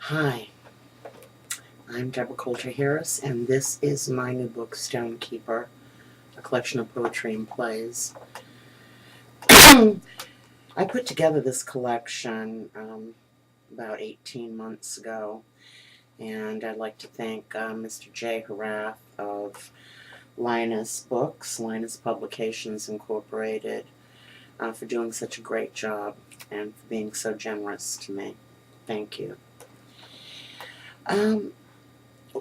Hi, I'm Deborah Coulter-Harris, and this is my new book, Stonekeeper, a collection of poetry and plays. I put together this collection about 18 months ago, and I'd like to thank Mr. J. Harath of Linus Publications Incorporated, for doing such a great job and for being so generous to me. Thank you.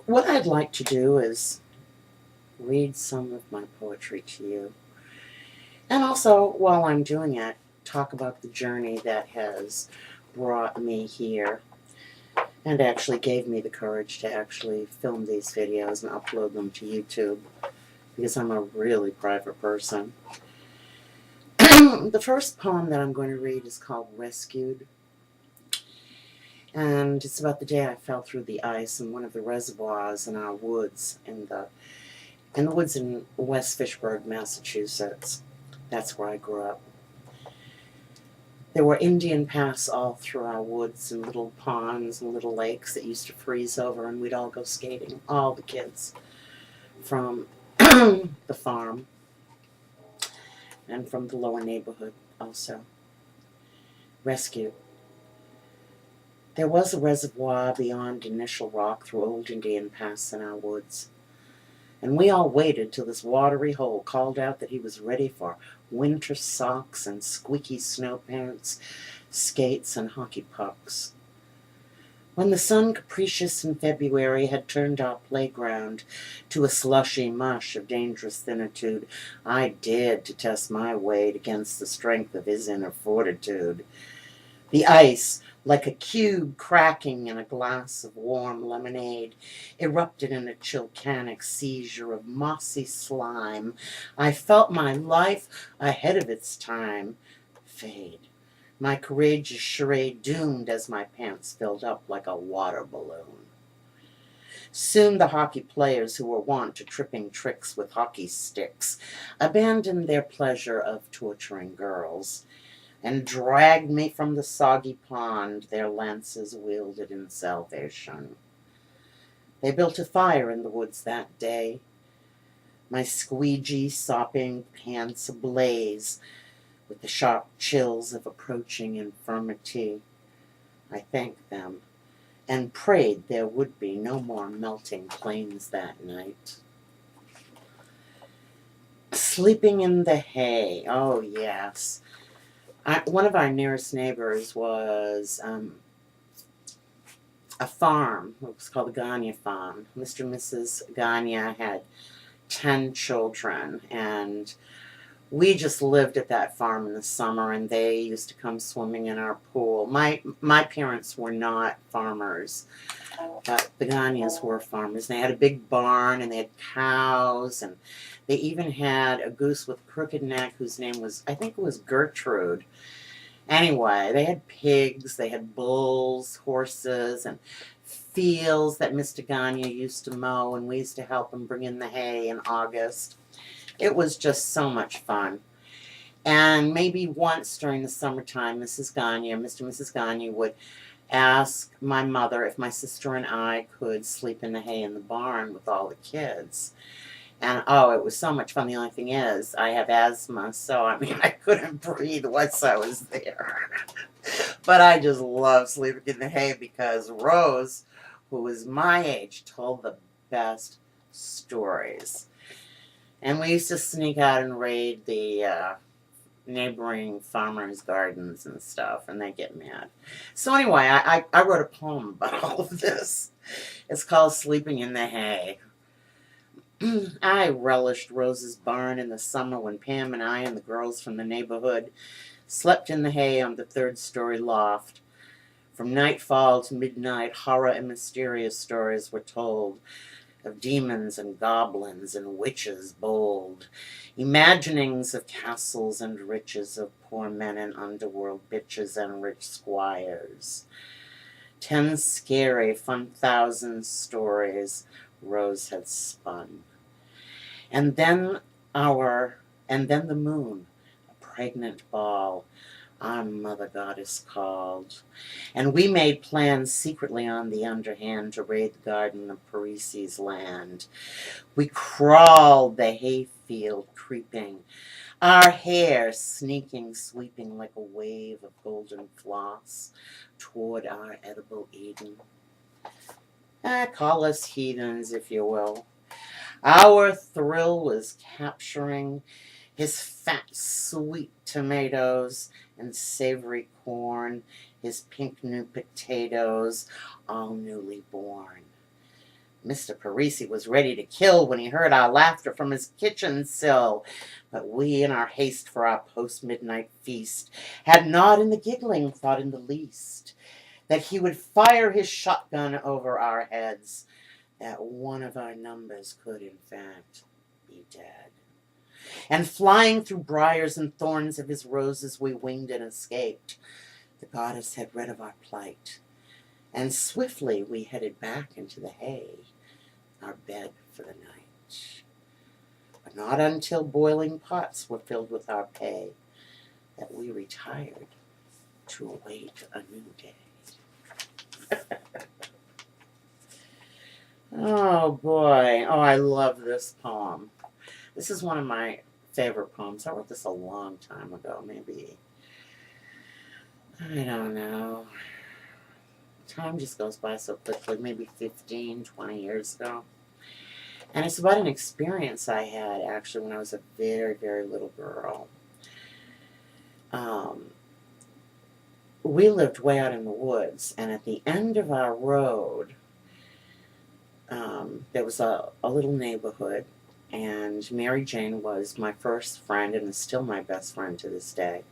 What I'd like to do is read some of my poetry to you. And also, while I'm doing it, talk about the journey that has brought me here and actually gave me the courage to actually film these videos and upload them to YouTube because I'm a really private person. The first poem that I'm going to read is called Rescued. And it's about the day I fell through the ice in one of the reservoirs in our woods in the woods in West Fishburne, Massachusetts. That's where I grew up. There were Indian paths all through our woods and little ponds and little lakes that used to freeze over, and we'd all go skating, all the kids from the farm and from the lower neighborhood also. Rescue. There was a reservoir beyond Initial Rock through old Indian paths in our woods. And we all waited till this watery hole called out that he was ready for winter socks and squeaky snow pants, skates and hockey pucks. When the sun, capricious in February, had turned our playground to a slushy mush of dangerous finitude, I dared to test my weight against the strength of his inner fortitude. The ice, like a cube cracking in a glass of warm lemonade, erupted in a chilcanic seizure of mossy slime. I felt my life, ahead of its time, fade. My courageous charade doomed as my pants filled up like a water balloon. Soon the hockey players who were wont to tripping tricks with hockey sticks abandoned their pleasure of torturing girls and dragged me from the soggy pond, their lances wielded in salvation. They built a fire in the woods that day, my squeegee, sopping pants ablaze with the sharp chills of approaching infirmity. I thanked them and prayed there would be no more melting plains that night. Sleeping in the hay, oh yes. One of our nearest neighbors was a farm. It was called the Gagne Farm. Mr. and Mrs. Gagne had 10 children, and we just lived at that farm in the summer, and they used to come swimming in our pool. My parents were not farmers, but the Gagnes were farmers. They had a big barn, and they had cows, and they even had a goose with crooked neck whose name was, I think it was Gertrude. Anyway, they had pigs, they had bulls, horses, and fields that Mr. Gagne used to mow, and we used to help him bring in the hay in August. It was just so much fun. And maybe once during the summertime, Mrs. Gagne, Mr. and Mrs. Gagne would ask my mother if my sister and I could sleep in the hay in the barn with all the kids. And oh, it was so much fun. The only thing is, I have asthma, so I mean, I couldn't breathe once I was there. But I just love sleeping in the hay because Rose, who was my age, told the best stories. And we used to sneak out and raid the neighboring farmers' gardens and stuff, and they get mad. So anyway, I wrote a poem about all of this. It's called Sleeping in the Hay. I relished Rose's barn in the summer when Pam and I and the girls from the neighborhood slept in the hay on the third-story loft. From nightfall to midnight, horror and mysterious stories were told of demons and goblins and witches bold, imaginings of castles and riches, of poor men and underworld bitches and rich squires. 10 scary, fun thousand stories Rose had spun. And then the moon, a pregnant ball, our mother goddess called, and we made plans secretly on the underhand to raid the garden of Parisi's land. We crawled the hayfield creeping, our hair sneaking, sweeping like a wave of golden floss toward our edible Eden. Call us heathens, if you will. Our thrill was capturing his fat, sweet tomatoes and savory corn, his pink new potatoes, all newly born. Mr. Parisi was ready to kill when he heard our laughter from his kitchen sill, but we, in our haste for our post-midnight feast, had not in the giggling thought in the least that he would fire his shotgun over our heads, that one of our numbers could, in fact, be dead. And flying through briars and thorns of his roses, we winged and escaped. The goddess had read of our plight, and swiftly we headed back into the hay, our bed for the night. But not until boiling pots were filled with our pay that we retired to await a new day. Oh boy. Oh, I love this poem. This is one of my favorite poems. I wrote this a long time ago, maybe. I don't know. Time just goes by so quickly, maybe 15, 20 years ago. And it's about an experience I had actually when I was a very, very little girl. We lived way out in the woods, and at the end of our road, there was a little neighborhood, and Mary Jane was my first friend and is still my best friend to this day.